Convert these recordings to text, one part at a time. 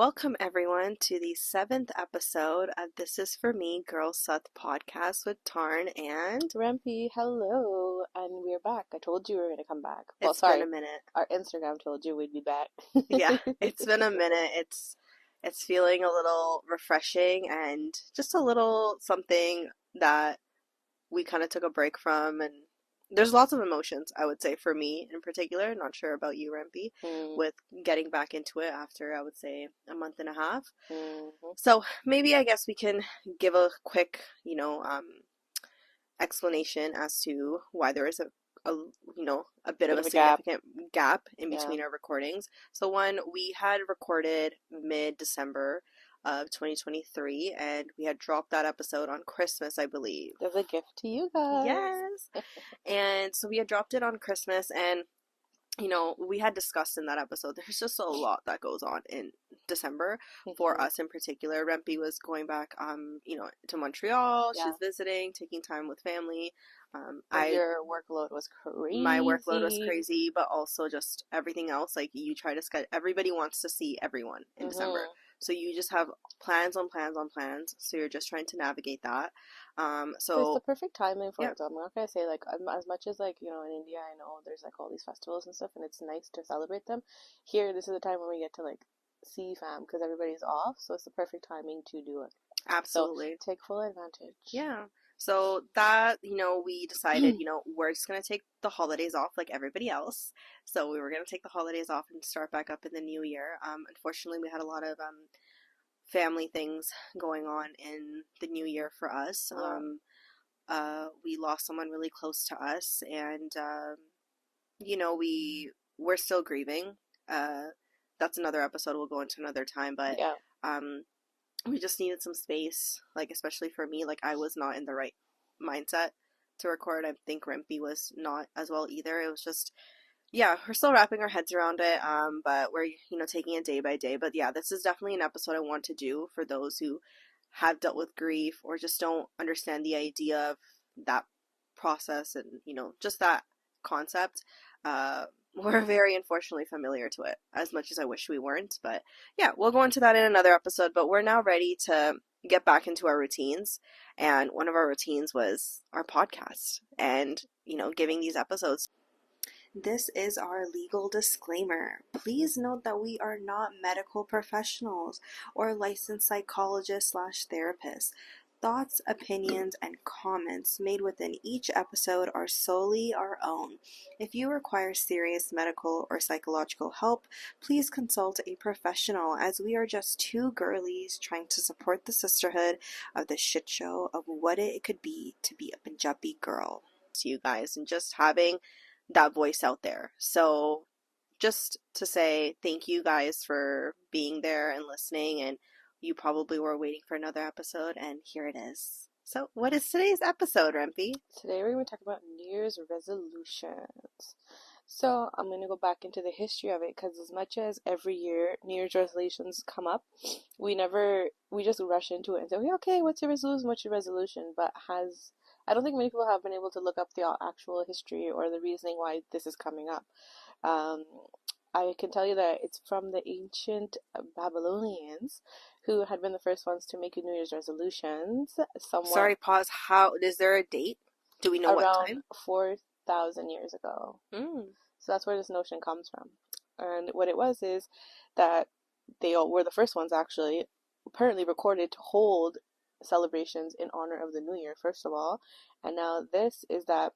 Welcome everyone to the seventh episode of This Is For Me, Girl Sut podcast with Tarn and Rempy, hello, and we're back. I told you we were going to come back. Well, it's been sorry, a minute. our Instagram told you we'd be back. Yeah, it's been a minute. It's feeling a little refreshing and just a little something that we kind of took a break from, and there's lots of emotions, I would say, for me in particular. Not sure about you, Rempy, with getting back into it after, I would say, a month and a half. So maybe I guess we can give a quick, explanation as to why there is a bit of a significant gap in between our recordings. So one, we had recorded mid-December of 2023, and we had dropped that episode on Christmas, I believe. As a gift to you guys. Yes. And so we had dropped it on Christmas, and we had discussed in that episode, there's just a lot that goes on in December for us in particular. Rempy was going back, to Montreal. Yeah. She's visiting, taking time with family. Your workload was crazy. My workload was crazy, but also just everything else. Like, you try to schedule, everybody wants to see everyone in December. So you just have plans on plans on plans. So you're just trying to navigate that. So it's the perfect timing for it. So I'm not gonna say as much as in India, I know there's all these festivals and stuff, and it's nice to celebrate them. Here, this is the time when we get to see fam because everybody's off. So it's the perfect timing to do it. Absolutely. So take full advantage. Yeah. So that, we decided, we're just going to take the holidays off like everybody else. So we were going to take the holidays off and start back up in the new year. Unfortunately, we had a lot of family things going on in the new year for us. We lost someone really close to us, and, we're still grieving. That's another episode we'll go into another time, but we just needed some space, especially for me. I was not in the right mindset to record. I think Rempy was not as well either. It was just, we're still wrapping our heads around it, but we're, taking it day by day. But yeah, this is definitely an episode I want to do for those who have dealt with grief or just don't understand the idea of that process and, just that concept. We're very unfortunately familiar to it, as much as I wish we weren't. But yeah, we'll go into that in another episode. But we're now ready to get back into our routines. And one of our routines was our podcast and, giving these episodes. This is our legal disclaimer. Please note that we are not medical professionals or licensed psychologists/therapists. Thoughts, opinions, and comments made within each episode are solely our own. If you require serious medical or psychological help, please consult a professional, as we are just two girlies trying to support the sisterhood of the shit show of what it could be to be a Punjabi girl. To you guys, and just having that voice out there. So just to say thank you guys for being there and listening, and you probably were waiting for another episode, and here it is. So what is today's episode, Rempy? Today we're going to talk about New Year's resolutions. So I'm going to go back into the history of it, because as much as every year New Year's resolutions come up, we just rush into it and say, okay, what's your resolution? What's your resolution? But I don't think many people have been able to look up the actual history or the reasoning why this is coming up. I can tell you that it's from the ancient Babylonians, who had been the first ones to make New Year's resolutions. Sorry, pause. How is there a date? Do we know what time? Around 4,000 years ago. So that's where this notion comes from. And what it was is that they were the first ones, actually, apparently recorded to hold celebrations in honor of the New Year, first of all. And now this is that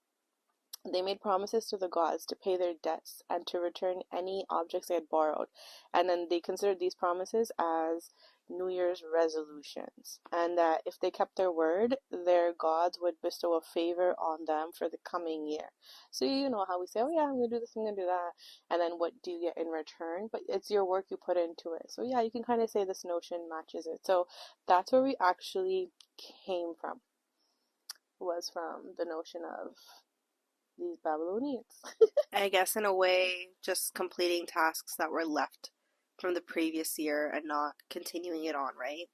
they made promises to the gods to pay their debts and to return any objects they had borrowed. And then they considered these promises as New Year's resolutions. And that if they kept their word, their gods would bestow a favor on them for the coming year. So you know how we say, oh yeah, I'm going to do this, I'm going to do that. And then what do you get in return? But it's your work you put into it. So yeah, you can kind of say this notion matches it. So that's where we actually came from. Was from the notion of these Babylonians. I guess in a way, just completing tasks that were left from the previous year and not continuing it on, right?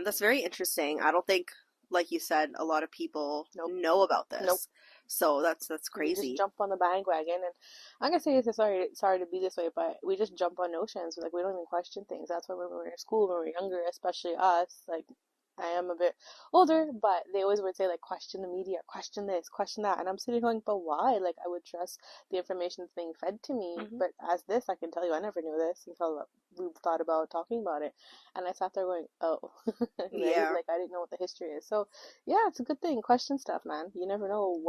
That's very interesting. I don't think like you said, a lot of people know about this. Nope. So that's crazy. We just jump on the bandwagon, and I'm gonna say it's sorry to be this way, but we just jump on notions. Like, we don't even question things. That's why when we were in school, when we were younger, especially us, like, I am a bit older, but they always would say, like, question the media, question this, question that, and I'm sitting going, but why? Like, I would trust the information that's being fed to me, but as this, I can tell you, I never knew this until we thought about talking about it, and I sat there going, oh, right? Yeah. Like, I didn't know what the history is. So yeah, it's a good thing. Question stuff, man. You never know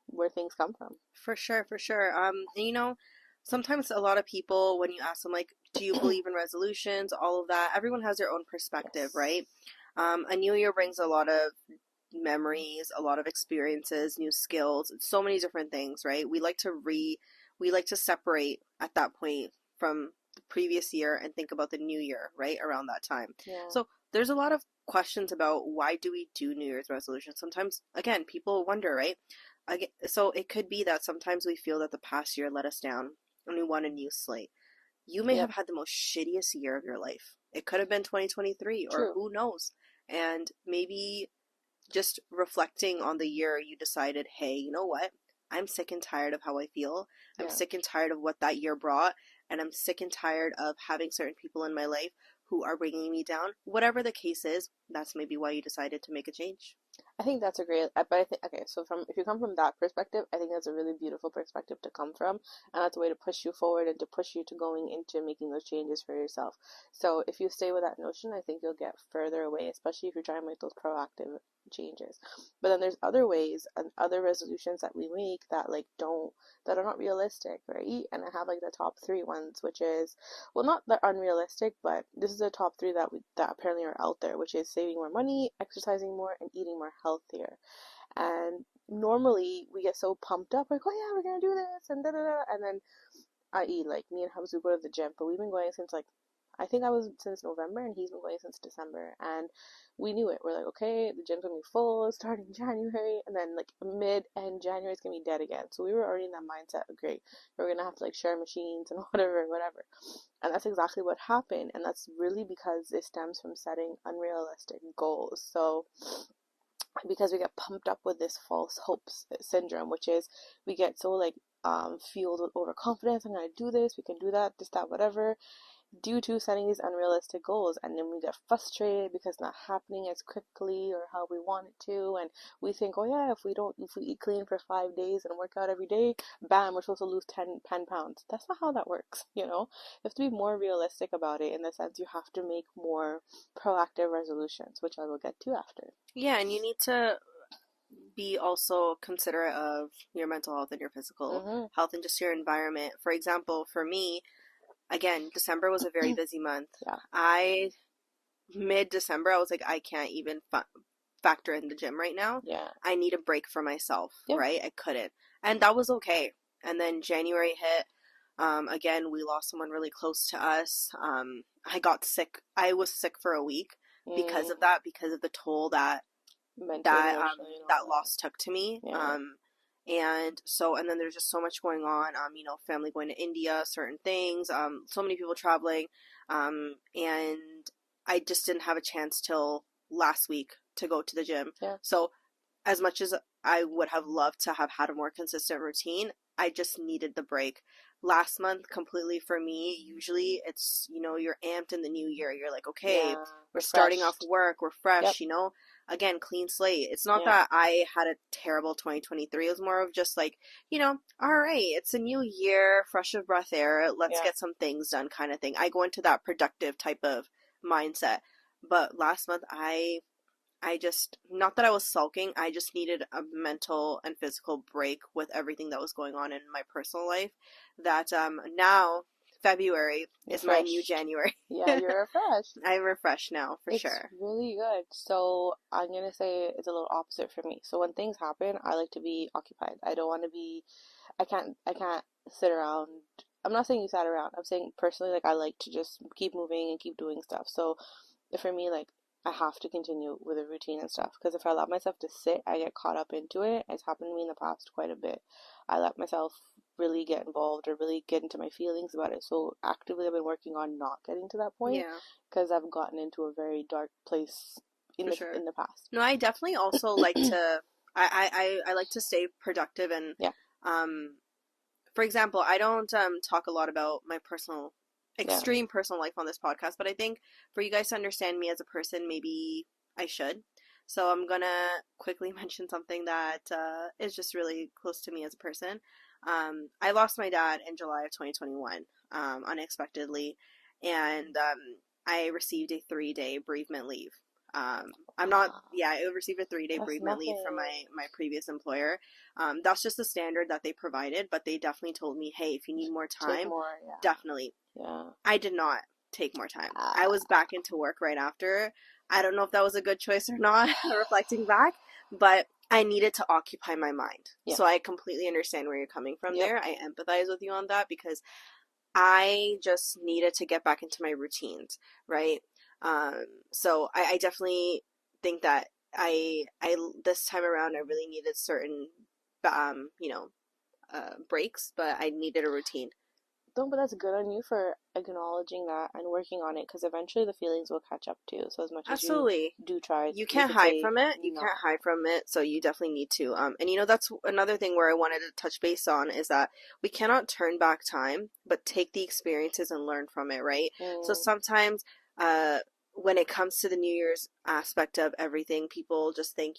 where things come from. For sure, for sure. And sometimes a lot of people, when you ask them, like, do you believe in resolutions, all of that, everyone has their own perspective, yes. Right? A new year brings a lot of memories, a lot of experiences, new skills, so many different things, right? We like to separate at that point from the previous year and think about the new year, right? Around that time. Yeah. So there's a lot of questions about why do we do New Year's resolutions. Sometimes, again, people wonder, right? So it could be that sometimes we feel that the past year let us down and we want a new slate. You may have had the most shittiest year of your life. It could have been 2023 or who knows. And maybe just reflecting on the year, you decided, hey, you know what? I'm sick and tired of how I feel. I'm sick and tired of what that year brought. And I'm sick and tired of having certain people in my life who are bringing me down. Whatever the case is, that's maybe why you decided to make a change. I think that's a great, but I think, okay, so if you come from that perspective, I think that's a really beautiful perspective to come from, and that's a way to push you forward and to push you to going into making those changes for yourself. So if you stay with that notion, I think you'll get further away, especially if you're trying to make those proactive changes. But then there's other ways and other resolutions that we make that that are not realistic, right? And I have like the top 3 ones, which is, well, not that unrealistic, but this is the top 3 that apparently are out there, which is saving more money, exercising more, and eating more healthier. And normally we get so pumped up, like, oh yeah, we're gonna do this, and da da da, and then i.e. like me and Hubs, we go to the gym, but we've been going since I think I was since November, and he's been going since December, and we knew it. We're like, okay, the gym's gonna be full starting January, and then like mid-end January it's gonna be dead again. So we were already in that mindset of, great, we're gonna have to like share machines and whatever, and that's exactly what happened. And that's really because it stems from setting unrealistic goals. So because we get pumped up with this false hopes syndrome, which is we get so fueled with overconfidence. I'm gonna do this, we can do that, this, that, whatever, due to setting these unrealistic goals, and then we get frustrated because it's not happening as quickly or how we want it to, and we think, oh yeah, if we eat clean for 5 days and work out every day, bam, we're supposed to lose 10 pounds. That's not how that works. You have to be more realistic about it, in the sense you have to make more proactive resolutions, which I will get to after. Yeah, and you need to be also considerate of your mental health and your physical health and just your environment. For example, for me, again, December was a very busy month. Yeah. Mid-December, I was like, I can't even factor in the gym right now. Yeah. I need a break for myself, right? I couldn't. And that was okay. And then January hit. Again, we lost someone really close to us. I got sick. I was sick for a week because of that, because of the toll that loss took to me. Yeah. And then there's just so much going on, family going to India, certain things, so many people traveling, and I just didn't have a chance till last week to go to the gym. Yeah. So as much as I would have loved to have had a more consistent routine, I just needed the break. Last month, completely for me, usually it's, you're amped in the new year. You're like, okay, we're starting off work, we're fresh, again, clean slate. It's not that I had a terrible 2023. It was more of just like, all right, it's a new year, fresh of breath air. Let's get some things done kind of thing. I go into that productive type of mindset. But last month, I just, not that I was sulking, I just needed a mental and physical break with everything that was going on in my personal life. That now, February is my new January. Yeah, you're refreshed. I'm refreshed now, for sure. It's really good. So I'm going to say it's a little opposite for me. So when things happen, I like to be occupied. I don't want to be, I can't sit around. I'm not saying you sat around. I'm saying personally, like, I like to just keep moving and keep doing stuff. So for me, like, I have to continue with a routine and stuff, because if I allow myself to sit, I get caught up into it. It's happened to me in the past quite a bit. I let myself really get involved or really get into my feelings about it. So actively I've been working on not getting to that point, because I've gotten into a very dark place in the past. No, I definitely also like to, I like to stay productive and, for example, I don't talk a lot about my extreme personal life on this podcast, but I think for you guys to understand me as a person, maybe I should. So I'm gonna quickly mention something that is just really close to me as a person. I lost my dad in July of 2021, unexpectedly, and I received a 3-day bereavement leave. I'm not, I received a 3-day bereavement leave from my previous employer. That's just the standard that they provided, but they definitely told me, hey, if you need more time, definitely. Yeah. I did not take more time. I was back into work right after. I don't know if that was a good choice or not, reflecting back, but I needed to occupy my mind. Yeah. So I completely understand where you're coming from there. I empathize with you on that because I just needed to get back into my routines, right? So I definitely think that I this time around I really needed certain breaks, but I needed a routine. No, but that's good on you for acknowledging that and working on it, because eventually the feelings will catch up to you. So as much as you do try, you can't hide from it. You can't hide from it. So you definitely need to. And that's another thing where I wanted to touch base on is that we cannot turn back time, but take the experiences and learn from it, right? So sometimes, when it comes to the New Year's aspect of everything, people just think,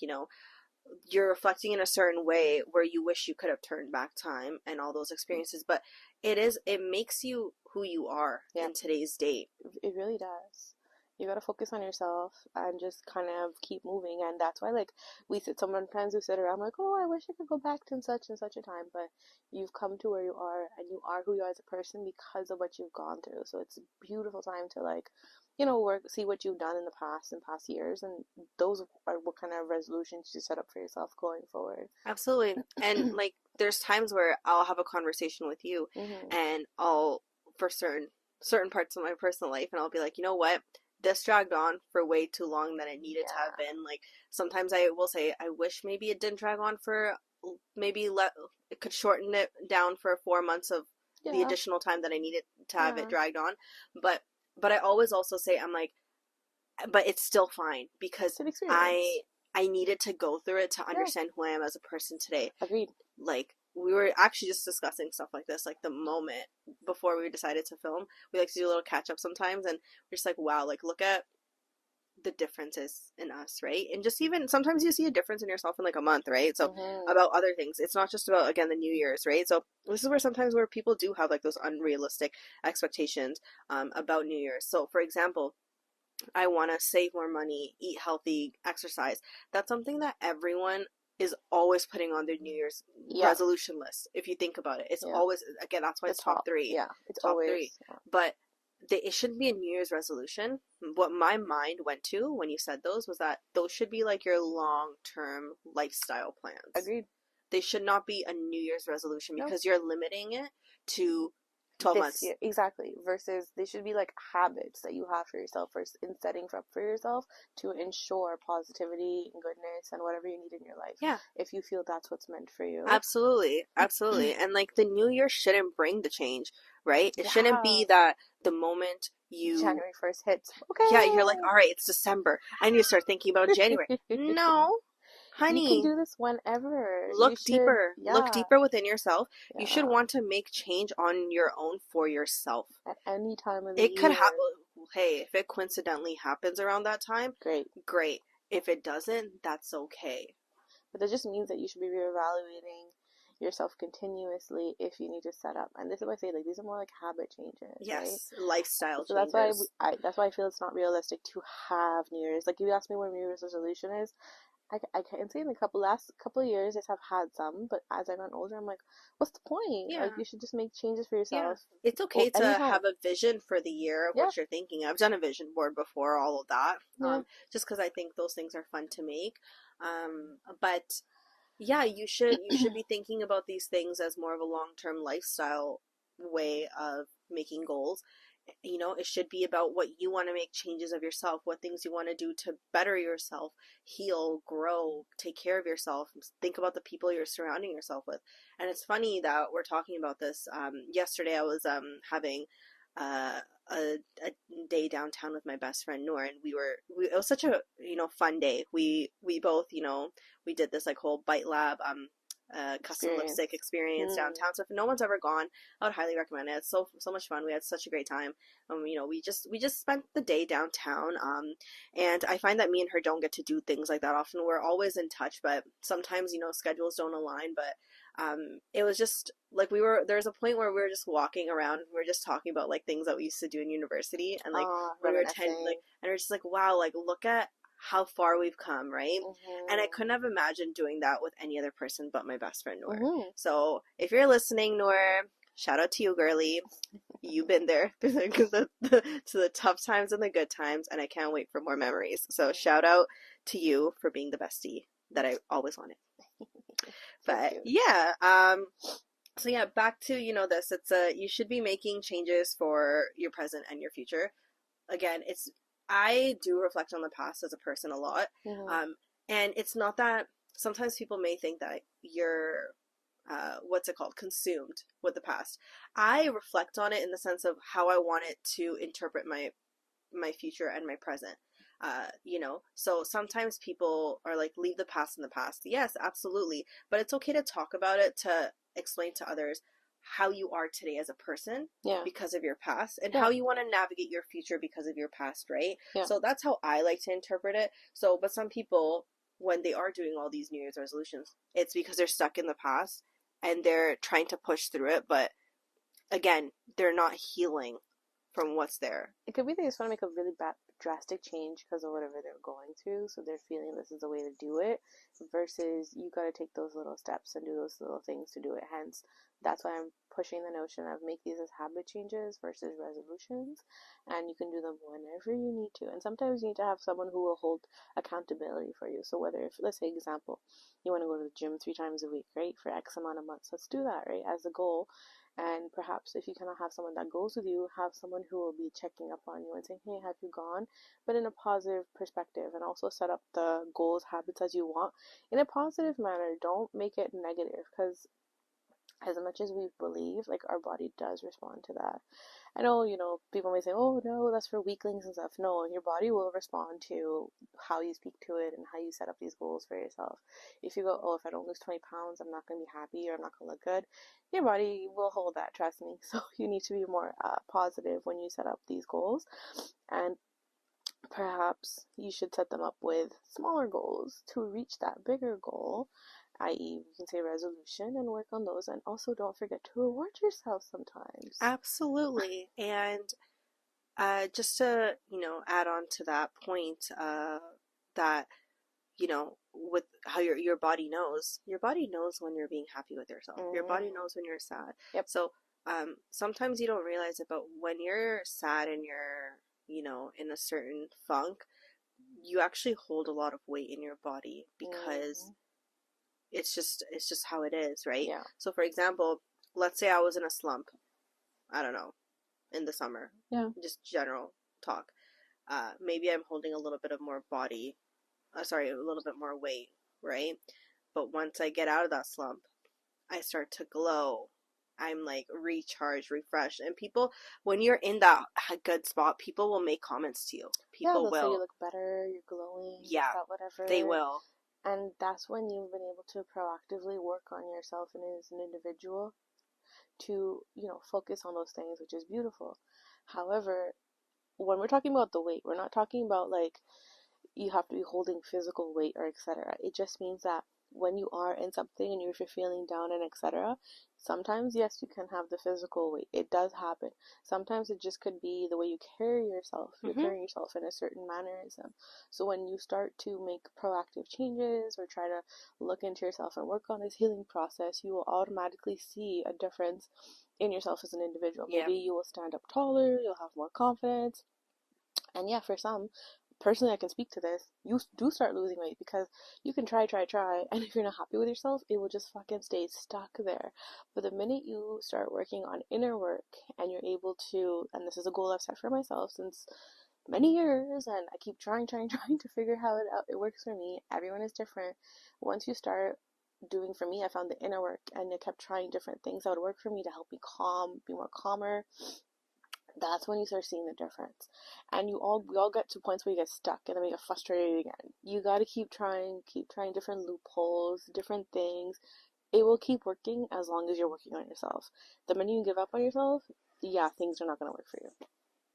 you're reflecting in a certain way where you wish you could have turned back time and all those experiences, but it makes you who you are in today's date. It really does. You got to focus on yourself and just kind of keep moving. And that's why, like, sometimes we sit around like, oh, I wish I could go back to such and such a time. But you've come to where you are, and you are who you are as a person because of what you've gone through. So it's a beautiful time to, like, see what you've done in past years, and those are what kind of resolutions you set up for yourself going forward. Absolutely. And like, there's times where I'll have a conversation with you, and I'll, for certain parts of my personal life, and I'll be like, you know what? This dragged on for way too long than it needed to have been. Like, sometimes I will say, I wish maybe it didn't drag on for it could shorten it down for 4 months of the additional time that I needed to have it dragged on. But I always also say, I'm like, but it's still fine because I needed to go through it to understand who I am as a person today. Agreed. Like, we were actually just discussing stuff like this, like the moment before we decided to film. We like to do a little catch up sometimes, and we're just like, wow, like, look at the differences in us, right? And just even sometimes you see a difference in yourself in like a month, right? So about other things, it's not just about, again, the New Year's, right? So this is where sometimes where people do have like those unrealistic expectations about New Year's. So for example, I want to save more money, eat healthy, exercise. That's something that everyone is always putting on their New Year's resolution list. If you think about it, it's always, again, that's why it's top 3. Yeah, it's top always 3. But it shouldn't be a New Year's resolution. What my mind went to when you said those was that those should be like your long-term lifestyle plans. Agreed. They should not be a New Year's resolution because you're limiting it to 12 months. Year, exactly. Versus they should be like habits that you have for yourself first in setting up for yourself to ensure positivity and goodness and whatever you need in your life. Yeah. If you feel that's what's meant for you. Absolutely. Absolutely. And like, the New Year shouldn't bring the change, right? It shouldn't be that the moment January 1st hits. Okay. Yeah, you're like, all right, it's December. I need to start thinking about January. No. Honey, you can do this whenever. Look deeper. Look deeper within yourself. Yeah. You should want to make change on your own for yourself. At any time of the year. It could happen. Hey, if it coincidentally happens around that time, great. If it doesn't, that's okay. But that just means that you should be reevaluating yourself continuously if you need to set up. And this is why I say, like, these are more like habit changes. Yes, right? Lifestyle so changes. That's why I feel it's not realistic to have New Year's. Like, if you ask me what New Year's resolution is, I can't say in the last couple of years I've had some, but as I've gotten older, I'm like, what's the point? Yeah. Like, you should just make changes for yourself. Yeah. It's okay to have a vision for the year of what you're thinking. I've done a vision board before, all of that, just because I think those things are fun to make. But yeah, you should be thinking about these things as more of a long-term lifestyle way of making goals. It should be about what you want to make changes of yourself, what things you want to do to better yourself, heal, grow, take care of yourself. Think about the people you're surrounding yourself with. And it's funny that we're talking about this. Yesterday I was having uh, a day downtown with my best friend Noor, and it was such a fun day. We both we did this like whole bite lab custom lipstick experience downtown. So if no one's ever gone, I would highly recommend it. It's so much fun. We had such a great time. We just spent the day downtown. And I find that me and her don't get to do things like that often. We're always in touch, but sometimes schedules don't align. But it was just like there's a point where we were just walking around and we were just talking about like things that we used to do in university, and like when we were 10, like, and we're just like, wow, like look at how far we've come, right? And I couldn't have imagined doing that with any other person but my best friend Noor. So if you're listening, Noor, shout out to you, girly. You've been there through to the tough times and the good times, and I can't wait for more memories. So shout out to you for being the bestie that I always wanted. But yeah, so yeah, back to this. It's you should be making changes for your present and your future. Again, I do reflect on the past as a person a lot. And it's not that sometimes people may think that you're what's it called, consumed with the past. I reflect on it in the sense of how I want it to interpret my future and my present. So sometimes people are like, leave the past in the past. Yes, absolutely, but it's okay to talk about it, to explain to others how you are today as a person because of your past, and how you want to navigate your future because of your past, right? So that's how I like to interpret it. So but some people, when they are doing all these New Year's resolutions, it's because they're stuck in the past and they're trying to push through it, but again, they're not healing from what's there. It could be they just want to make a really drastic change because of whatever they're going through, so they're feeling this is the way to do it, versus you got to take those little steps and do those little things to do it. Hence, that's why I'm pushing the notion of make these as habit changes versus resolutions, and you can do them whenever you need to. And sometimes you need to have someone who will hold accountability for you. So whether, if let's say example, you want to go to the gym 3 times a week, right, for X amount of months, let's do that, right, as a goal. And perhaps if you cannot have someone that goes with you, have someone who will be checking up on you and saying, hey, have you gone? But in a positive perspective, and also set up the goals, habits as you want in a positive manner. Don't make it negative, because as much as we believe, like, our body does respond to that. I know, people may say, oh no, that's for weaklings and stuff. No, your body will respond to how you speak to it and how you set up these goals for yourself. If you go, oh, if I don't lose 20 pounds, I'm not going to be happy, or I'm not going to look good, your body will hold that, trust me. So you need to be more positive when you set up these goals. And perhaps you should set them up with smaller goals to reach that bigger goal, i.e., you can say resolution, and work on those. And also don't forget to reward yourself sometimes. Absolutely. And just to add on to that point, that with how your body knows when you're being happy with yourself. Your body knows when you're sad. So sometimes you don't realize it, but when you're sad and you're in a certain funk, you actually hold a lot of weight in your body, because it's just how it is, right? So for example, let's say I was in a slump, I don't know, in the summer, just general talk, maybe I'm holding a little bit of more body, a little bit more weight, right? But once I get out of that slump, I start to glow. I'm like recharged, refreshed. And people, when you're in that good spot, people will make comments to you. People will say you look better, you're glowing, whatever. They will. And that's when you've been able to proactively work on yourself and as an individual to, focus on those things, which is beautiful. However, when we're talking about the weight, we're not talking about like you have to be holding physical weight or etc. It just means that when you are in something and if you're feeling down and etc., sometimes yes, you can have the physical weight. It does happen. Sometimes it just could be the way you carry yourself. You're carrying yourself in a certain mannerism. So when you start to make proactive changes or try to look into yourself and work on this healing process, you will automatically see a difference in yourself as an individual. Maybe you will stand up taller, you'll have more confidence. And yeah, for some, personally, I can speak to this, you do start losing weight, because you can try, and if you're not happy with yourself, it will just fucking stay stuck there. But the minute you start working on inner work and you're able to, and this is a goal I've set for myself since many years, and I keep trying to figure how it works for me. Everyone is different. Once you start doing, for me, I found the inner work, and I kept trying different things that would work for me to help me be more calmer, that's when you start seeing the difference. And we all get to points where you get stuck and then we get frustrated again. You got to keep trying different loopholes, different things. It will keep working as long as you're working on yourself. The minute you give up on yourself, yeah, things are not going to work for you.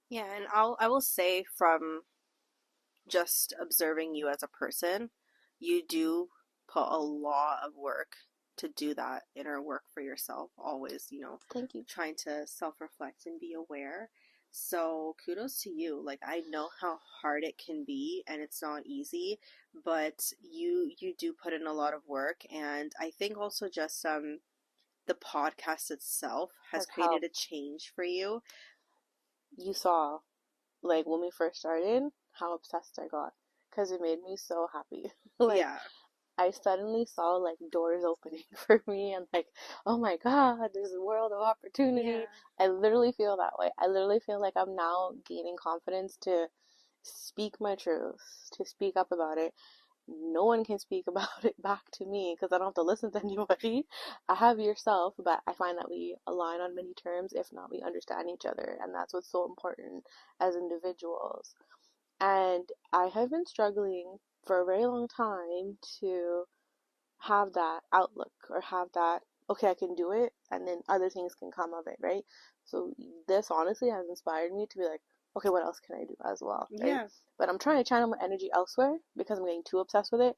Yeah, and I will say, from just observing you as a person, you do put a lot of work to do that inner work for yourself. Always, Thank you. Trying to self-reflect and be aware. So kudos to you. Like, I know how hard it can be, and it's not easy, but you do put in a lot of work. And I think also just the podcast itself has created a change for you. You saw, like, when we first started, how obsessed I got, because it made me so happy. Like, yeah. I suddenly saw, like, doors opening for me, and, like, oh my god, there's a world of opportunity. Yeah. I literally feel that way. I literally feel like I'm now gaining confidence to speak my truth, to speak up about it. No one can speak about it back to me because I don't have to listen to anybody. I have yourself, but I find that we align on many terms. If not, we understand each other, and that's what's so important as individuals. And I have been struggling for a very long time to have that outlook, or have that, okay, I can do it, and then other things can come of it, right? So this honestly has inspired me to be like, okay, what else can I do as well, right? Yeah. But I'm trying to channel my energy elsewhere because I'm getting too obsessed with it,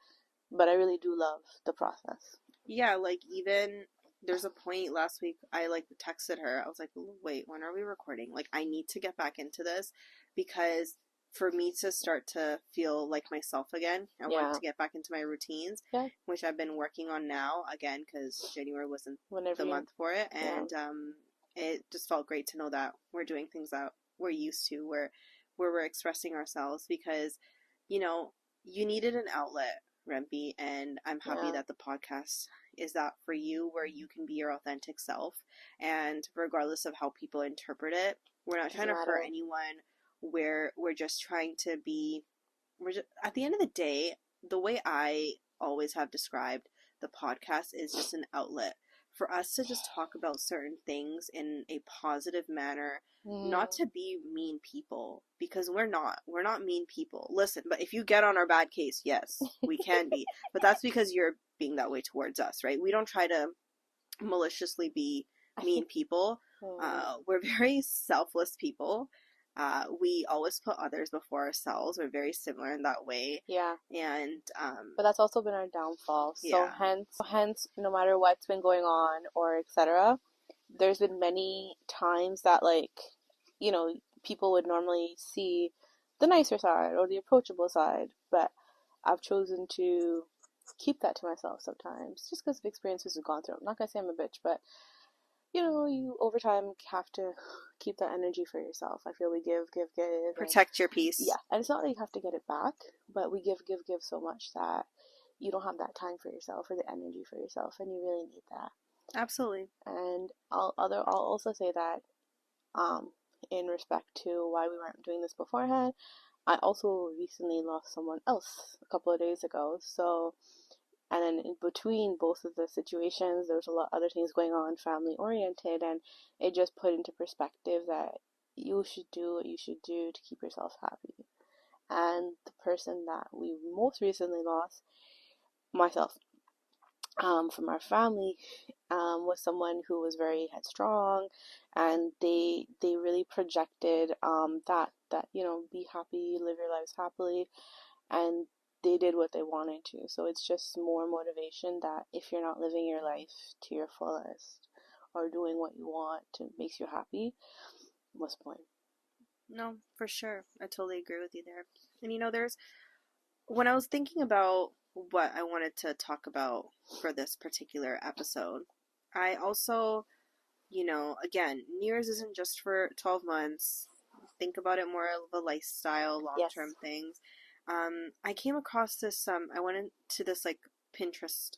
but I really do love the process. Yeah, like, even there's a point last week I, like, texted her. I was like, wait, when are we recording? Like, I need to get back into this, because for me to start to feel like myself again, I want to get back into my routines, which I've been working on now again, because January wasn't the month for it. And it just felt great to know that we're doing things that we're used to, where we're expressing ourselves, because, you needed an outlet, Rempy, and I'm happy that the podcast is that for you, where you can be your authentic self, and regardless of how people interpret it, we're not trying to hurt anyone. We're just trying to be, at the end of the day, the way I always have described the podcast is just an outlet for us to just talk about certain things in a positive manner, not to be mean people, because we're not mean people. Listen, but if you get on our bad case, yes, we can be, but that's because you're being that way towards us, right? We don't try to maliciously be mean people. We're very selfless people. We always put others before ourselves. We're very similar in that way. Yeah. And but that's also been our downfall. So hence, no matter what's been going on or etc., there's been many times that, like, people would normally see the nicer side or the approachable side, but I've chosen to keep that to myself sometimes, just because of experiences we've gone through. I'm not gonna say I'm a bitch, but you over time have to keep that energy for yourself. I feel we give. Protect your peace. Yeah, and it's not like you have to get it back, but we give so much that you don't have that time for yourself or the energy for yourself, and you really need that. Absolutely. And I'll also say that, in respect to why we weren't doing this beforehand, I also recently lost someone else a couple of days ago. So, and then in between both of the situations, there was a lot of other things going on, family oriented, and it just put into perspective that you should do what you should do to keep yourself happy. And the person that we most recently lost, myself, from our family, was someone who was very headstrong, and they really projected that be happy, live your lives happily, and they did what they wanted to. So it's just more motivation that if you're not living your life to your fullest or doing what you want to makes you happy, what's the point? No, for sure. I totally agree with you there. And when I was thinking about what I wanted to talk about for this particular episode, I also, again, New Year's isn't just for 12 months. Think about it more of a lifestyle, long-term things. I came across this, I went into this, like, Pinterest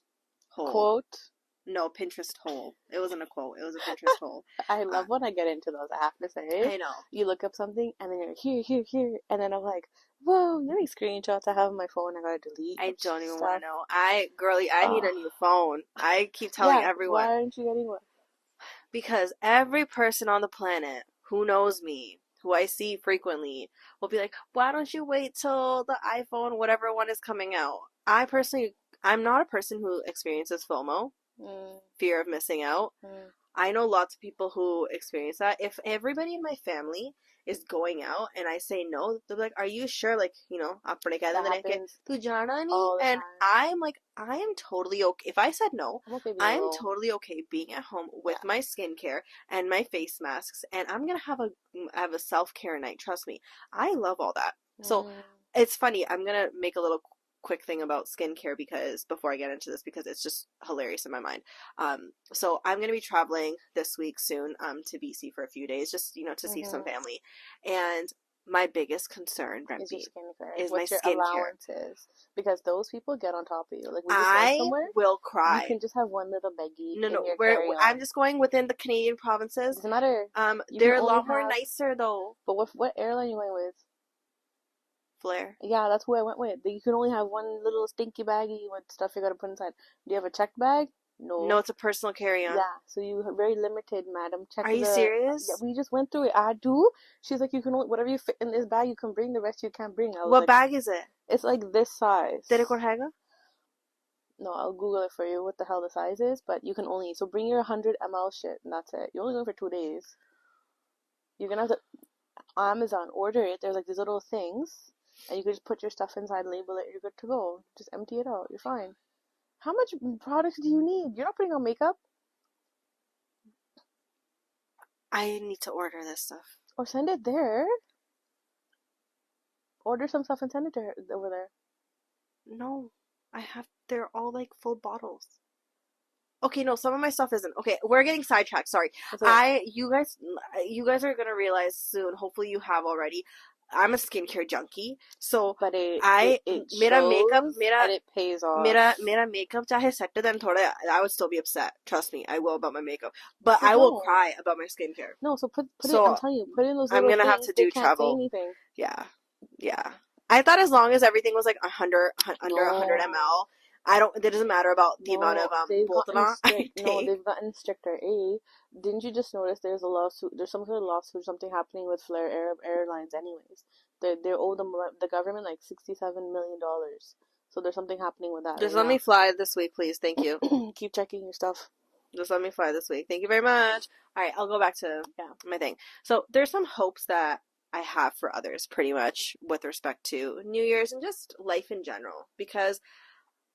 hole. Quote? No, Pinterest hole. It wasn't a quote. It was a Pinterest hole. I love when I get into those, I have to say. I know. You look up something, and then you're here, and then I'm like, whoa, you make screenshots. I have on my phone. I gotta delete. I don't even want to know. I need a new phone. I keep telling everyone. Why aren't you getting one? Because every person on the planet who knows me, who I see frequently, will be like, why don't you wait till the iPhone, whatever one is coming out? I'm not a person who experiences FOMO, fear of missing out. I know lots of people who experience that. If everybody in my family is going out and I say no, they're like, are you sure? Like, you know, apne keh denge कि तू जाना नहीं? And I'm like, I am totally okay. If I said no, I am totally okay being at home with my skincare and my face masks, and I'm gonna have a self-care night. Trust me, I love all that. So it's funny. I'm gonna make a little quick thing about skincare because before I get into this, because it's just hilarious in my mind. So I'm gonna be traveling this week soon to BC for a few days, just, you know, to see some family. And my biggest concern, Rempe, is my skincare allowances, because those people get on top of you. Like, I will cry. You can just have one little baggie. No, I'm just going within the Canadian provinces. Doesn't matter. They're a lot more nicer though. But what airline are you going with? Flair. Yeah, that's who I went with. You can only have one little stinky baggie with stuff you gotta put inside. Do you have a checked bag? No. No, it's a personal carry-on. Yeah, so you are very limited, madam. Are you serious? Yeah, we just went through it. I do. She's like, you can only, whatever you fit in this bag, you can bring. The rest you can't bring. What bag is it? It's like this size. Tere ko rahega? No, I'll Google it for you. What the hell the size is? But you can only bring your 100 ml shit, and that's it. You're only going for 2 days. You're gonna have to Amazon order it. There's like these little things. And you can just put your stuff inside, label it, you're good to go. Just empty it out, you're fine. How much products do you need? You're not putting on makeup. I need to order this stuff. Or send it there. Order some stuff and send it to her over there. No, they're all like full bottles. Okay, no, some of my stuff isn't. Okay, we're getting sidetracked, sorry. You guys are gonna realize soon, hopefully you have already, I'm a skincare junkie, so but it pays off. Mera makeup chahe set then thoda, I would still be upset. Trust me, I will about my makeup, but I will cry about my skincare. No, so put it. I'm telling you, put in those. I'm gonna have to do travel. Yeah. I thought as long as everything was like under 100 ml. It doesn't matter about the amount of they've gotten stricter. Didn't you just notice there's some sort of lawsuit or something happening with Flair Airlines anyways? They owe the government like $67 million. So there's something happening with that. Just let me fly this week, please. Thank you. Keep checking your stuff. Just let me fly this week. Thank you very much. All right, I'll go back to my thing. So there's some hopes that I have for others pretty much with respect to New Year's and just life in general, because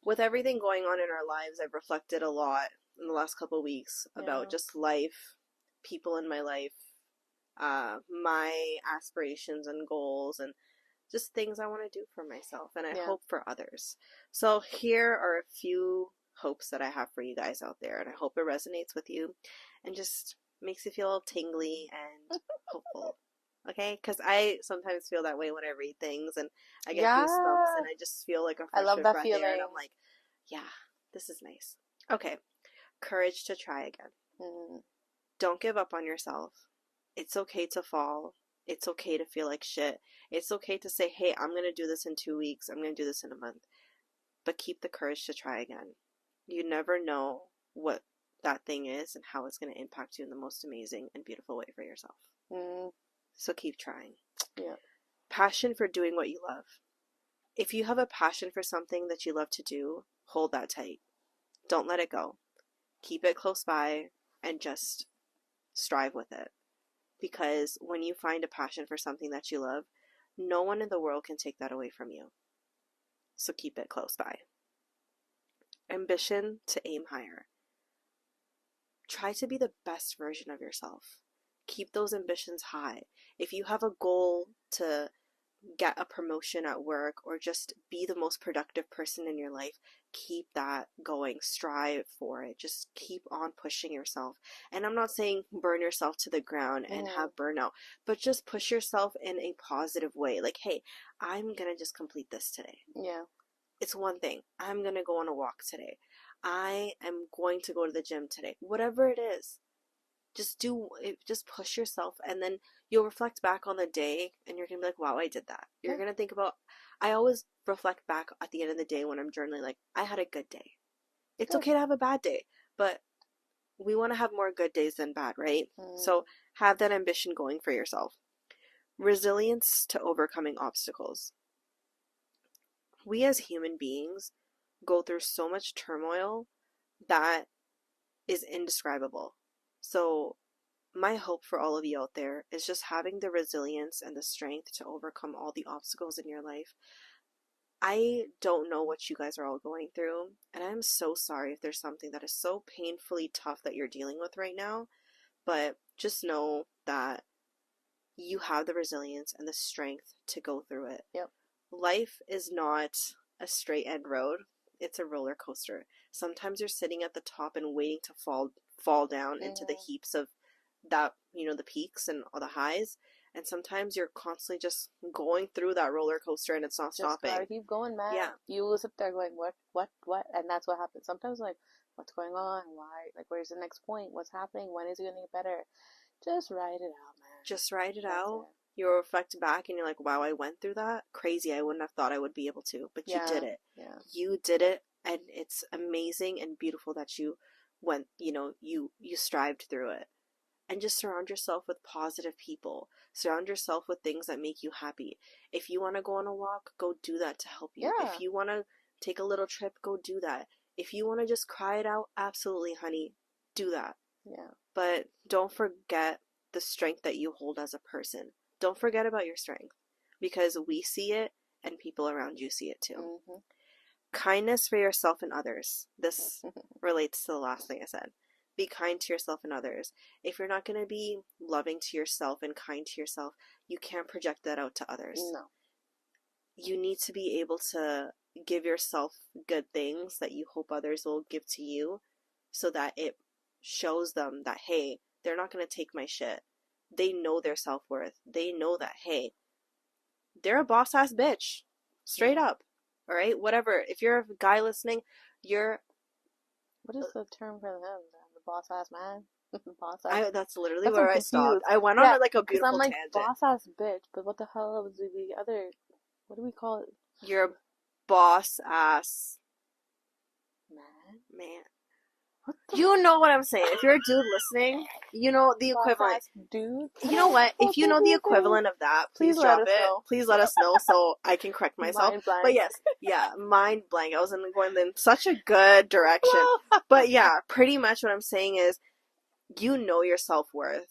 with everything going on in our lives, I've reflected a lot in the last couple of weeks about just life, people in my life, my aspirations and goals, and just things I want to do for myself, and I hope for others. So here are a few hopes that I have for you guys out there, and I hope it resonates with you and just makes you feel tingly and hopeful. Okay, because I sometimes feel that way when I read things, and I get goosebumps, and I just feel like a fresh breath feeling. Air, and I'm like, yeah, this is nice. Okay, courage to try again. Don't give up on yourself. It's okay to fall. It's okay to feel like shit. It's okay to say, hey, I'm gonna do this in 2 weeks. I'm gonna do this in a month. But keep the courage to try again. You never know what that thing is and how it's gonna impact you in the most amazing and beautiful way for yourself. So keep trying. Yeah. Passion for doing what you love. If you have a passion for something that you love to do, hold that tight. Don't let it go. Keep it close by and just strive with it. Because when you find a passion for something that you love, no one in the world can take that away from you. So keep it close by. Ambition to aim higher. Try to be the best version of yourself. Keep those ambitions high. If you have a goal to get a promotion at work or just be the most productive person in your life, keep that going. Strive for it. Just keep on pushing yourself. And I'm not saying burn yourself to the ground and have burnout, but just push yourself in a positive way. Like, hey, I'm gonna just complete this today. Yeah. It's one thing. I'm gonna go on a walk today. I am going to go to the gym today. Whatever it is. Just push yourself, and then you'll reflect back on the day and you're gonna be like, wow, I did that. You're gonna think about, I always reflect back at the end of the day when I'm journaling, like, I had a good day. It's okay to have a bad day, but we want to have more good days than bad, right? So have that ambition going for yourself. Resilience to overcoming obstacles. We as human beings go through so much turmoil that is indescribable. So my hope for all of you out there is just having the resilience and the strength to overcome all the obstacles in your life. I don't know what you guys are all going through, and I'm so sorry if there's something that is so painfully tough that you're dealing with right now, but just know that you have the resilience and the strength to go through it. Yep. Life is not a straight end road. It's a roller coaster. Sometimes you're sitting at the top and waiting to fall down into the heaps of that, the peaks and all the highs. And sometimes you're constantly just going through that roller coaster and it's not stopping. Just gotta keep going, man. Yeah. You will sit there going, what? And that's what happens. Sometimes, like, what's going on? Why? Like, where's the next point? What's happening? When is it gonna get better? Just ride it out, man. Just ride it out. You reflect back and you're like, wow, I went through that. Crazy. I wouldn't have thought I would be able to, but you did it. Yeah. You did it, and it's amazing and beautiful that you went, you strived through it. And just surround yourself with positive people. Surround yourself with things that make you happy. If you want to go on a walk, go do that to help you. Yeah. If you want to take a little trip, go do that. If you want to just cry it out, absolutely, honey, do that. Yeah. But don't forget the strength that you hold as a person. Don't forget about your strength, because we see it and people around you see it too. Mm-hmm. Kindness for yourself and others. This relates to the last thing I said. Be kind to yourself and others. If you're not going to be loving to yourself and kind to yourself, you can't project that out to others. No. You need to be able to give yourself good things that you hope others will give to you, so that it shows them that, hey, they're not going to take my shit. They know their self-worth. They know that, hey, they're a boss-ass bitch. Straight up. All right? Whatever. If you're a guy listening, you're... What is the term for them? Boss-ass man? Boss-ass... That's literally where I stopped. I went on like a beautiful tangent. I'm like, boss-ass bitch, but what the hell was the other... What do we call it? You're a boss-ass... Man. You know what I'm saying. If you're a dude listening, you know the equivalent. Dude? You know what? If you know the equivalent of that, please drop it. Please let us know so I can correct myself. But yes, mind blank. I was going in such a good direction. But yeah, pretty much what I'm saying is, you know your self-worth.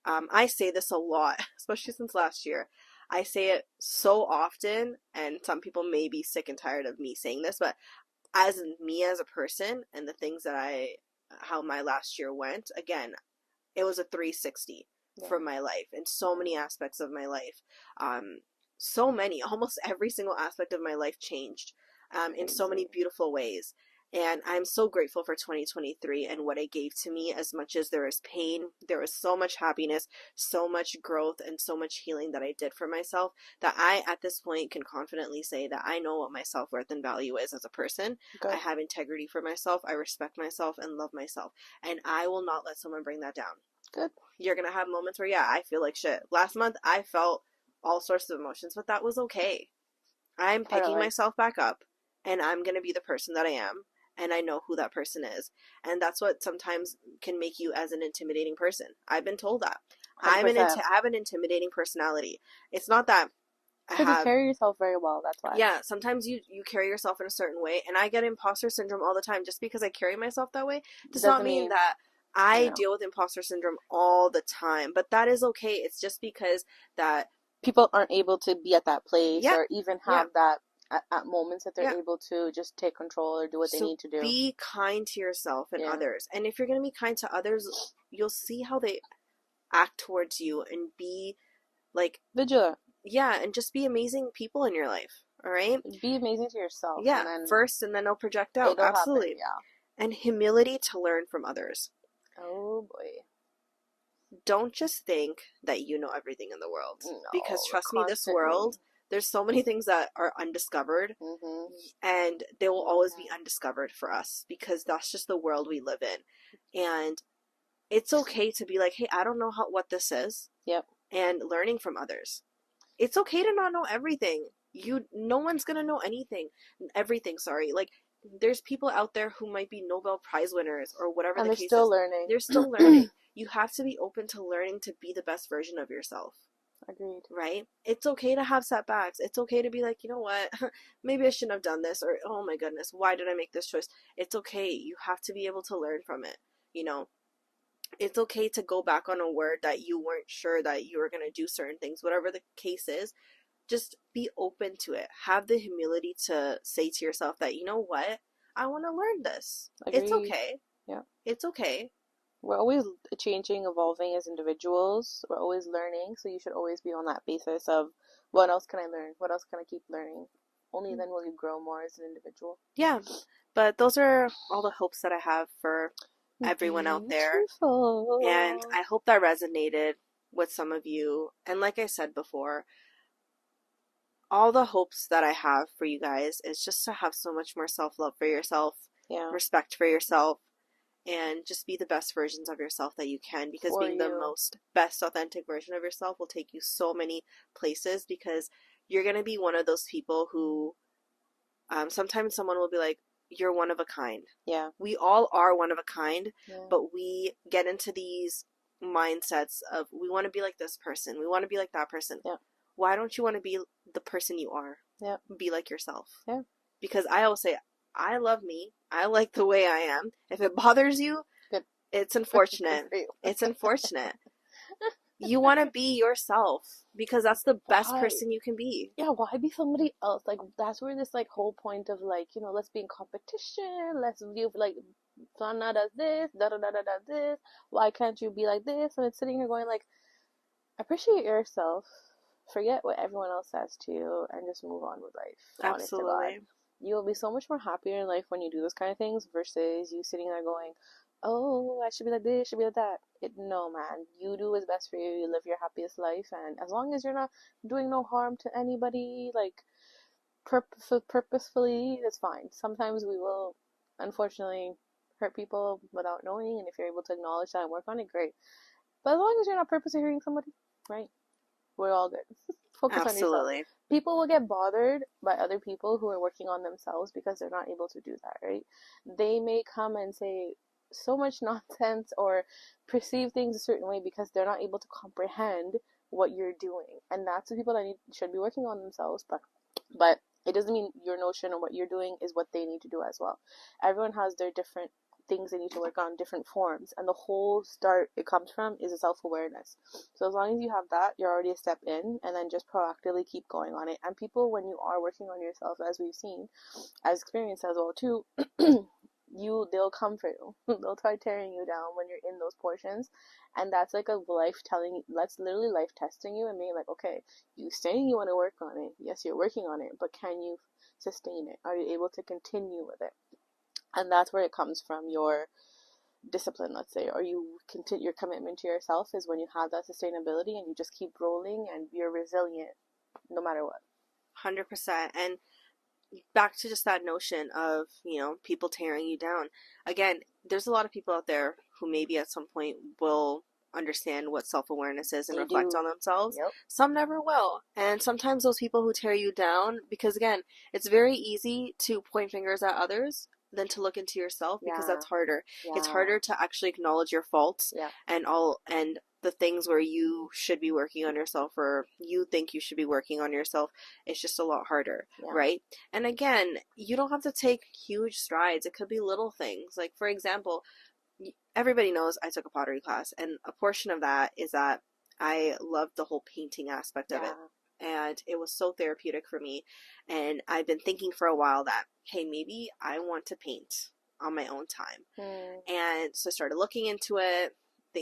I say this a lot, especially since last year. I say it so often, and some people may be sick and tired of me saying this, but as me as a person and the things that how my last year went, again, it was a 360 from my life in so many aspects of my life. So many, almost every single aspect of my life changed in so many beautiful ways. And I'm so grateful for 2023 and what it gave to me. As much as there was pain, there was so much happiness, so much growth, and so much healing that I did for myself, that I, at this point, can confidently say that I know what my self-worth and value is as a person. Good. I have integrity for myself. I respect myself and love myself. And I will not let someone bring that down. Good. You're going to have moments where, I feel like shit. Last month, I felt all sorts of emotions, but that was okay. I'm picking myself back up, and I'm going to be the person that I am. And I know who that person is. And that's what sometimes can make you as an intimidating person. I've been told that. I have an intimidating personality. It's not that because you carry yourself very well, that's why. Yeah, sometimes you carry yourself in a certain way. And I get imposter syndrome all the time. Just because I carry myself that way does not mean that I deal with imposter syndrome all the time. But that is okay. It's just because that people aren't able to be at that place or even have that at moments that they're able to just take control or do what they need to do. Be kind to yourself and others. And if you're going to be kind to others, you'll see how they act towards you, and be like vigilant. Yeah, and just be amazing people in your life. All right? Be amazing to yourself. Yeah, first, and then it'll project out. Absolutely. Happen, And humility to learn from others. Oh boy. Don't just think that you know everything in the world. No, because trust me, this world, there's so many things that are undiscovered, and they will always be undiscovered for us, because that's just the world we live in. And it's okay to be like, hey, I don't know what this is. Yep. And learning from others. It's okay to not know everything. No one's gonna know everything. Like, there's people out there who might be Nobel Prize winners or whatever and the case is. They're still learning. They're still learning. You have to be open to learning to be the best version of yourself. Agreed. Right? It's okay to have setbacks. It's okay to be like, you know what? Maybe I shouldn't have done this, or oh my goodness, why did I make this choice? It's okay. You have to be able to learn from it. You know, it's okay to go back on a word that you weren't sure that you were going to do certain things, whatever the case is. Just be open to it. Have the humility to say to yourself that, you know what? I want to learn this. Agreed. It's okay. Yeah. It's okay. We're always changing, evolving as individuals. We're always learning. So you should always be on that basis of, what else can I learn? What else can I keep learning? Only then will you grow more as an individual. Yeah. But those are all the hopes that I have for everyone out there. And I hope that resonated with some of you. And like I said before, all the hopes that I have for you guys is just to have so much more self-love for yourself, respect for yourself, and just be the best versions of yourself that you can, because being the most best authentic version of yourself will take you so many places, because you're going to be one of those people who sometimes someone will be like, you're one of a kind. Yeah. We all are one of a kind, but we get into these mindsets of, we want to be like this person. We want to be like that person. Yeah. Why don't you want to be the person you are? Yeah. Be like yourself. Yeah. Because I always say, I love me. I like the way I am. If it bothers you, good. It's unfortunate. It's unfortunate. You want to be yourself, because that's the best person you can be. Yeah, why be somebody else? Like, that's where this, like, whole point of, like, you know, let's be in competition. Let's view, like, Sana does this, da-da-da-da-da this. Why can't you be like this? And it's sitting here going, like, appreciate yourself. Forget what everyone else says to you and just move on with life. Absolutely. You will be so much more happier in life when you do those kind of things versus you sitting there going, oh, I should be like this, should be like that. No, man. You do what's best for you. You live your happiest life. And as long as you're not doing no harm to anybody, like, purposefully, it's fine. Sometimes we will, unfortunately, hurt people without knowing. And if you're able to acknowledge that and work on it, great. But as long as you're not purposely hurting somebody, right? We're all good. Focus on yourself. People will get bothered by other people who are working on themselves because they're not able to do that, right? They may come and say so much nonsense or perceive things a certain way because they're not able to comprehend what you're doing. And that's the people that should be working on themselves. But it doesn't mean your notion of what you're doing is what they need to do as well. Everyone has their different things they need to work on, different forms, and the whole start it comes from is a self-awareness. So as long as you have that, you're already a step in, and then just proactively keep going on it. And people, when you are working on yourself, as we've seen, as experience as well too, they'll come for you. They'll try tearing you down when you're in those portions, and that's like a that's literally life testing you and being like, okay, you saying you want to work on it, yes, you're working on it, but can you sustain it? Are you able to continue with it? And that's where it comes from, your discipline, let's say, or your commitment to yourself is when you have that sustainability and you just keep rolling and you're resilient no matter what. 100%. And back to just that notion of, you know, people tearing you down. Again, there's a lot of people out there who maybe at some point will understand what self-awareness is and reflect on themselves. Yep. Some never will. And sometimes those people who tear you down, because again, it's very easy to point fingers at others than to look into yourself, because that's harder. Yeah. It's harder to actually acknowledge your faults and the things where you should be working on yourself, or you think you should be working on yourself. It's just a lot harder, right? And again, you don't have to take huge strides. It could be little things. Like, for example, everybody knows I took a pottery class, and a portion of that is that I loved the whole painting aspect of it. And it was so therapeutic for me. And I've been thinking for a while that, hey, maybe I want to paint on my own time. And so I started looking into it,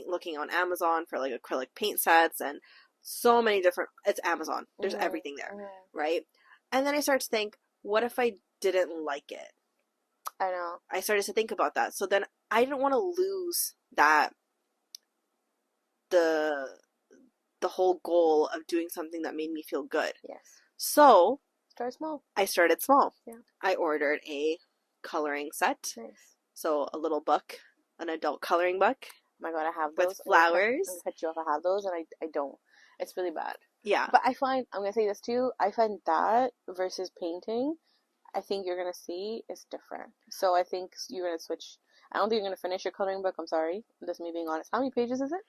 looking on Amazon for like acrylic paint sets and so many different, it's Amazon. There's everything there, right? And then I started to think, what if I didn't like it? I know. I started to think about that. So then I didn't want to lose that, the whole goal of doing something that made me feel good. Yes. So start small. I started small. Yeah. I ordered a coloring set. Nice. So a little book, an adult coloring book. Oh my God, I have those. With flowers. I'm cut you off. I have those, and I don't. It's really bad. Yeah. But I find, I'm going to say this too, I find that versus painting, I think you're going to see is different. So I think you're going to switch. I don't think you're going to finish your coloring book. I'm sorry. That's me being honest. How many pages is it?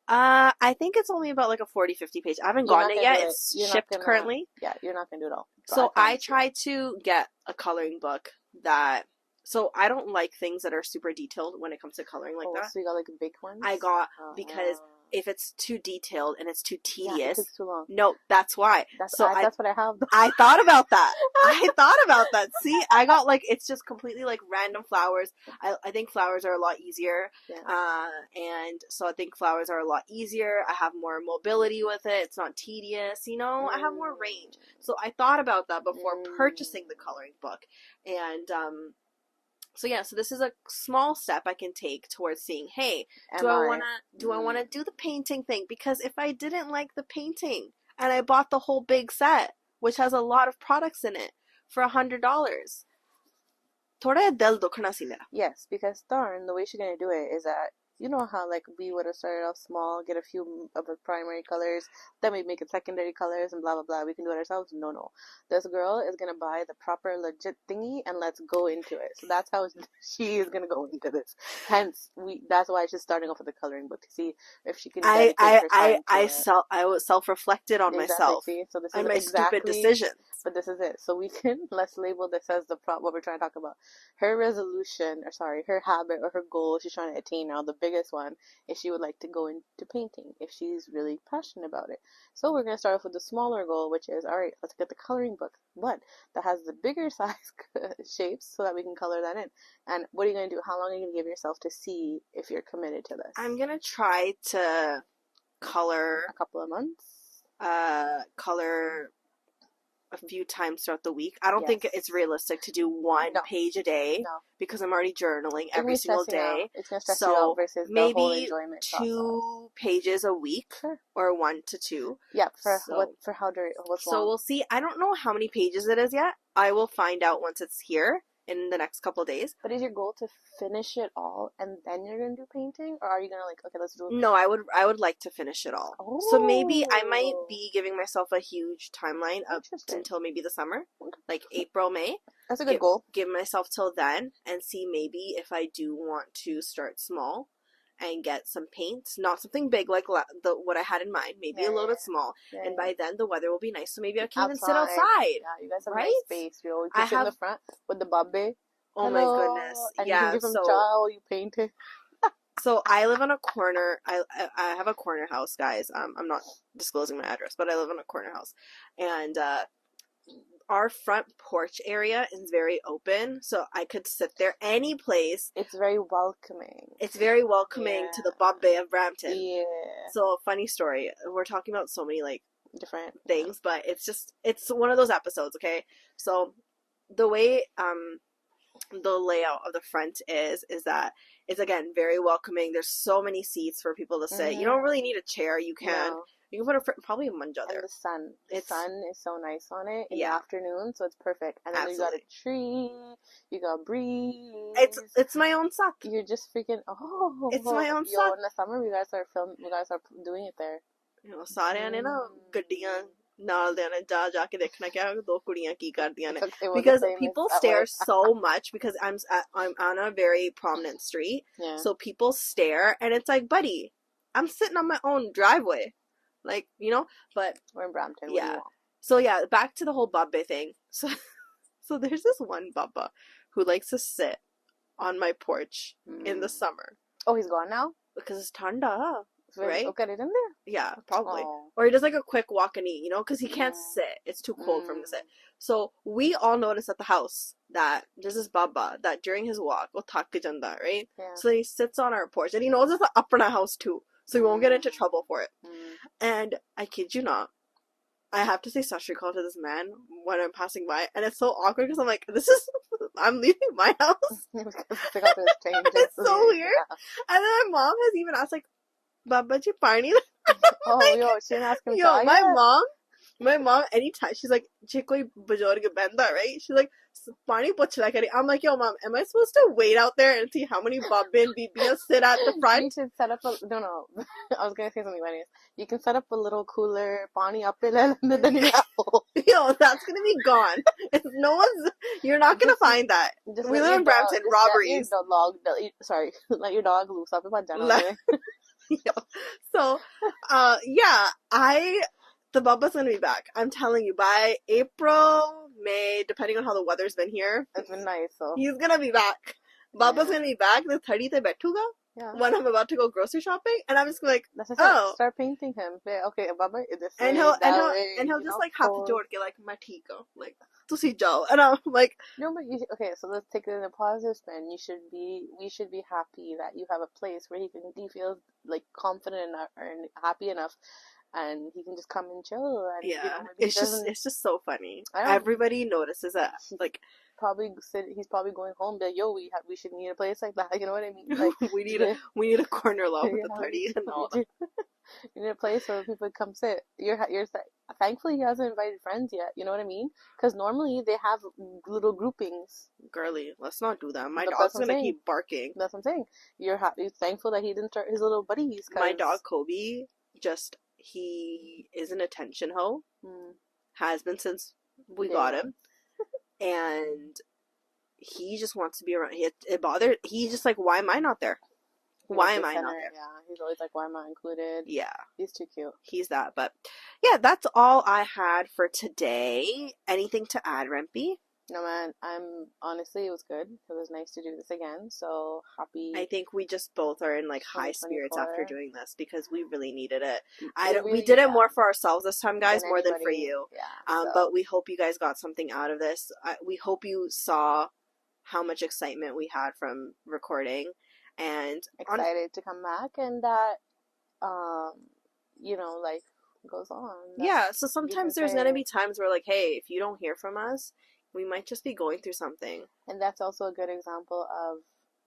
I think it's only about like a 40, 50 page. I haven't gotten it yet. It's shipped currently. Yeah, you're not going to do it all. So I try to get a coloring book that... So I don't like things that are super detailed when it comes to coloring like that. So you got like big ones? I got, because if it's too detailed and it's too tedious... Yeah, it takes too long. No, that's why. That's what I have. I thought about that. I thought about that. See, I got like, it's just completely like random flowers. I think flowers are a lot easier. Yeah. And so I think flowers are a lot easier. I have more mobility with it. It's not tedious, you know? I have more range. So I thought about that before purchasing the coloring book. And, so yeah, so this is a small step I can take towards seeing, hey, do I wanna do the painting thing? Because if I didn't like the painting and I bought the whole big set, which has a lot of products in it, for $100, thoda dil dukhna si mera. Yes, because darn, the way she's gonna do it is that, you know how like we would have started off small, get a few of the primary colors, then we make it secondary colors and blah blah blah. We can do it ourselves. No. This girl is gonna buy the proper legit thingy and let's go into it. So that's how she is gonna go into this. Hence, that's why she's starting off with the coloring book to see if she can. I was self-reflected on myself. See? So this and is my stupid decisions. But this is it. So let's label this as what we're trying to talk about. Her her habit or her goal she's trying to attain now. The biggest one is she would like to go into painting if she's really passionate about it. So we're going to start off with the smaller goal, which is, all right, let's get the coloring book, but that has the bigger size shapes so that we can color that in. And what are you going to do? How long are you going to give yourself to see if you're committed to this? I'm going to try to color a couple of months. Color a few times throughout the week. I don't think it's realistic to do one page a day because I'm already journaling every single day. It's going to stress you out versus the whole enjoyment process. Maybe 2 pages a week or 1 to 2. Yeah, what's long? So we'll see. I don't know how many pages it is yet. I will find out once it's here in the next couple of days. But is your goal to finish it all and then you're gonna do painting, or are you gonna like, okay, let's do it? No, I would like to finish it all. Oh. So maybe I might be giving myself a huge timeline up until maybe the summer, like April, May. That's a good goal. Give myself till then and see maybe if I do want to start small and get some paints, not something big like what I had in mind, maybe a little bit small. Yeah, and by then the weather will be nice, so maybe I can even sit outside. Yeah, you guys have nice space. You always sit in the front with the babbe. Oh my goodness! And you can give them chow while you paint it. So I live on a corner. I have a corner house, guys. I'm not disclosing my address, but I live in a corner house, and our front porch area is very open, so I could sit there any place. It's very welcoming. It's very welcoming to the Bob Bay of Brampton. Yeah. So, funny story. We're talking about so many, like, different things, but it's one of those episodes, okay? So, the way, the layout of the front is that it's, again, very welcoming. There's so many seats for people to sit. You don't really need a chair. You can... No. You can put probably a manja there. And the sun is so nice on it in the afternoon, so it's perfect. And then you got a tree, you got breeze. It's my own sak. You're just freaking it's my own sak. Yo, in the summer we guys are doing it there. You know, सारे ने ना गड्डियां नाल देने जा के देखना क्या दो कुड़ियां की करदियां ने because people stare so much because I'm on a very prominent street, so people stare and it's like, buddy, I'm sitting on my own driveway. Like, you know, but we're in Brampton. Yeah. So yeah, back to the whole babbe thing. So there's this one baba who likes to sit on my porch in the summer. Oh, he's gone now? Because it's tanda, right? Okay, in there? Yeah, probably. Oh. Or he does like a quick walk and eat, you know, because he can't sit. It's too cold for him to sit. So we all notice at the house that there's this baba that during his walk, will thak janda, right? Yeah. So he sits on our porch and he knows it's an apna house too. So we won't get into trouble for it. And I kid you not, I have to say Sat Shri Akal to this man when I'm passing by. And it's so awkward because I'm like, I'm leaving my house. It's so weird. Yeah. And then my mom has even asked, like, Baba ji pani? Oh, yo, she didn't ask him. Yo, my mom My mom, anytime, she's like, "Je koi bujorg benda," right? She's like, "Pani puchla kari." I'm like, "Yo, mom, am I supposed to wait out there and see how many babbe and bibiyas sit at the front?" You should set up a no. I was gonna say something funny. You can set up a little cooler, pani up and then Yo, that's gonna be gone. No one's. You're not gonna find that. We live in Brampton. Robberies. Sorry, let your dog loose up and So, yeah, the Bubba's gonna be back. I'm telling you, by April, May, depending on how the weather's been here. It's been nice, so. He's gonna be back. Bubba's gonna be back the 30th of Bettuga. Yeah. When I'm about to go grocery shopping, and I'm just like, oh, start painting him. Okay, Bubba, and he'll just like have to jod ke like main theek ho, like tusi jao, and I'm like, no, but okay, so let's take it in a positive spin. We should be happy that you have a place where he feels like confident enough and happy enough, and he can just come and chill. And, yeah, it's just so funny. Everybody notices that, like. He's probably going home. Like, yo, we should need a place like that. You know what I mean? Like we need a corner lot with a party and all. You need a place where people come sit. Thankfully he hasn't invited friends yet. You know what I mean? Because normally they have little groupings. Girly, let's not do that. My dog's gonna keep barking. That's what I'm saying. You're thankful that he didn't start his little buddies. My dog Kobe, he is an attention hoe. Has been since we got him. And he just wants to be around. It bothered. He's just like, why am I not there? Why am I not there? Yeah, he's always like, why am I included? Yeah. He's too cute. He's that. But yeah, that's all I had for today. Anything to add, Rempy? No, man. Honestly, it was good. It was nice to do this again. So happy. I think we just both are in like high spirits after doing this because we really needed it. We did it more for ourselves this time, guys, more than for you. Yeah. But we hope you guys got something out of this. We hope you saw how much excitement we had from recording, and excited to come back, and that, life goes on. Yeah. So sometimes there's gonna be times where, like, hey, if you don't hear from us, we might just be going through something. And that's also a good example of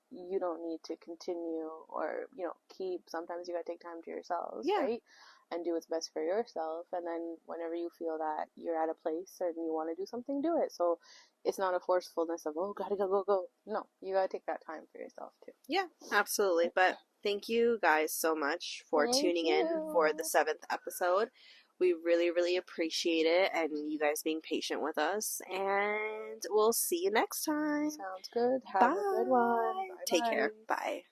you don't need to continue or, keep. Sometimes you gotta take time to yourselves, right? And do what's best for yourself. And then whenever you feel that you're at a place and you want to do something, do it. So it's not a forcefulness of, oh, gotta go. No, you gotta take that time for yourself too. Yeah, absolutely. But thank you guys so much for tuning in for the 7th episode. We really, really appreciate it and you guys being patient with us. And we'll see you next time. Sounds good. Have a good one. Bye. Take care. Bye.